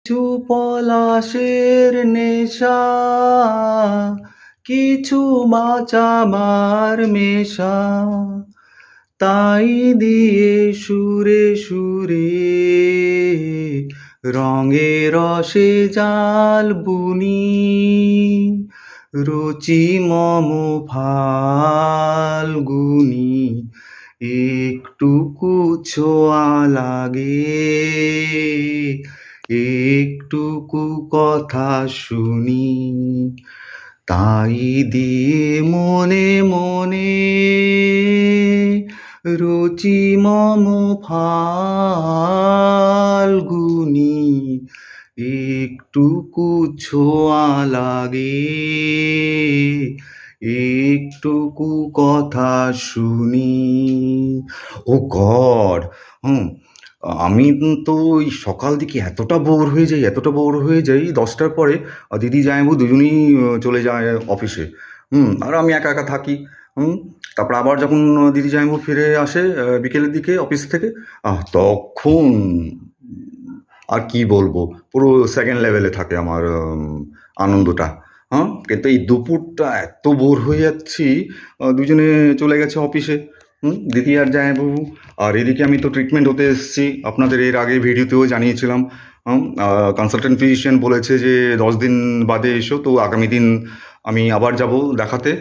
কিছু পলাশের নেশা, কিছু মাচামার মেশা, তাই দিয়ে সুরে সুরে রঙে রসে জাল বুনি, রুচি মম ফাল্গুনি, একটুকু ছোঁয়া লাগে, একটুকু কথা শুনি, তাই দিয়ে মনে মনে রুচি মম ফাল্গুনি, একটুকু ছোঁয়া লাগে, একটুকু কথা শুনি। ও গড! আমি তো ওই সকাল দিকে এতটা বোর হয়ে যাই, 10টার পরে দিদি জামাইবাবু দুজনেই চলে যায় অফিসে। আর আমি একা একা থাকি। তারপর আবার যখন দিদি জামাইবাবু ফিরে আসে বিকেলের দিকে অফিস থেকে, তখন আর কি বলবো, পুরো সেকেন্ড লেভেলে থাকে আমার আনন্দটা। কিন্তু এই দুপুরটা এত বোর হয়ে যাচ্ছি, দুজনে চলে গেছে অফিসে, দিদি আর জামাইবাবু। আর এদিকে আমি তো ট্রিটমেন্ট হতে এসেছি, আপনাদের এর আগে ভিডিওতেও জানিয়েছিলাম। কনসালটেন্ট ফিজিশিয়ান বলেছে যে 10 দিন বাদে এসো, তো আগামী দিন আমি আবার যাব দেখাতে।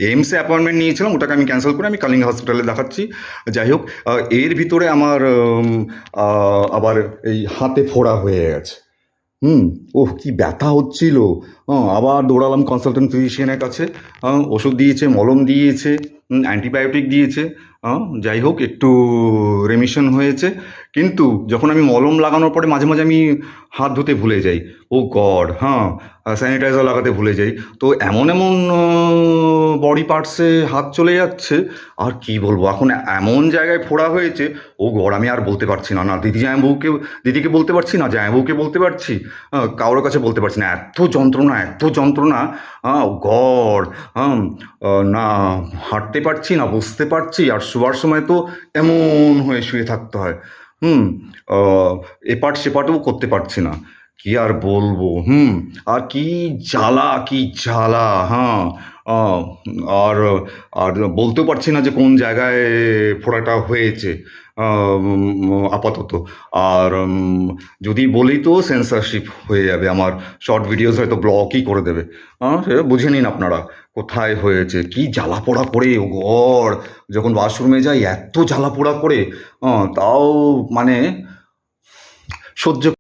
এইমসে অ্যাপয়েন্টমেন্ট নিয়েছিলাম, ওটাকে আমি ক্যান্সেল করে আমি কালিঙ্গা হসপিটালে দেখাচ্ছি। যাই হোক, এর ভিতরে আমার আবার এই হাতে ফোড়া হয়ে গেছে। ওহ কি ব্যথা হচ্ছিল! আবার দৌড়ালাম কনসালটেন্ট ফিজিশিয়ানের কাছে। ওষুধ দিয়েছে, মলম দিয়েছে, অ্যান্টিবায়োটিক দিয়েছে। যাই হোক, একটু রেমিশন হয়েছে। কিন্তু যখন আমি মলম লাগানোর পরে মাঝে মাঝে আমি হাত ধুতে ভুলে যাই। ও গড! স্যানিটাইজার লাগাতে ভুলে যাই। তো এমন এমন বডি পার্টসে হাত চলে যাচ্ছে, আর কি বলবো, এখন এমন জায়গায় ফোড়া হয়েছে, ও গড! আমি আর বলতে পারছি না। না দিদিকে বলতে পারছি না, জামাইবাবুকে বলতে পারছি, কারোর কাছে বলতে পারছি না। এত যন্ত্রণা, গড! না হাঁটতে পারছি, না বসতে পারছি, আর শোয়ার সময় তো এমন হয়ে শুয়ে থাকতে হয়। এপাট সেপাটও করতে পারছি না। কি আর বলবো! আর কি জ্বালা! আর আর বলতেও পারছি না যে কোন জায়গায় ফোড়াটা হয়েছে আপাতত। আর যদি বলি তো সেন্সরশিপ হয়ে যাবে, আমার শর্ট ভিডিওস হয়তো ব্লকই করে দেবে। সে বুঝে নিন আপনারা কোথায় হয়েছে। কি জ্বালা পোড়া করে, ও গড! যখন ওয়াশরুমে যাই এত জ্বালা পোড়া করে, তাও মানে সহ্য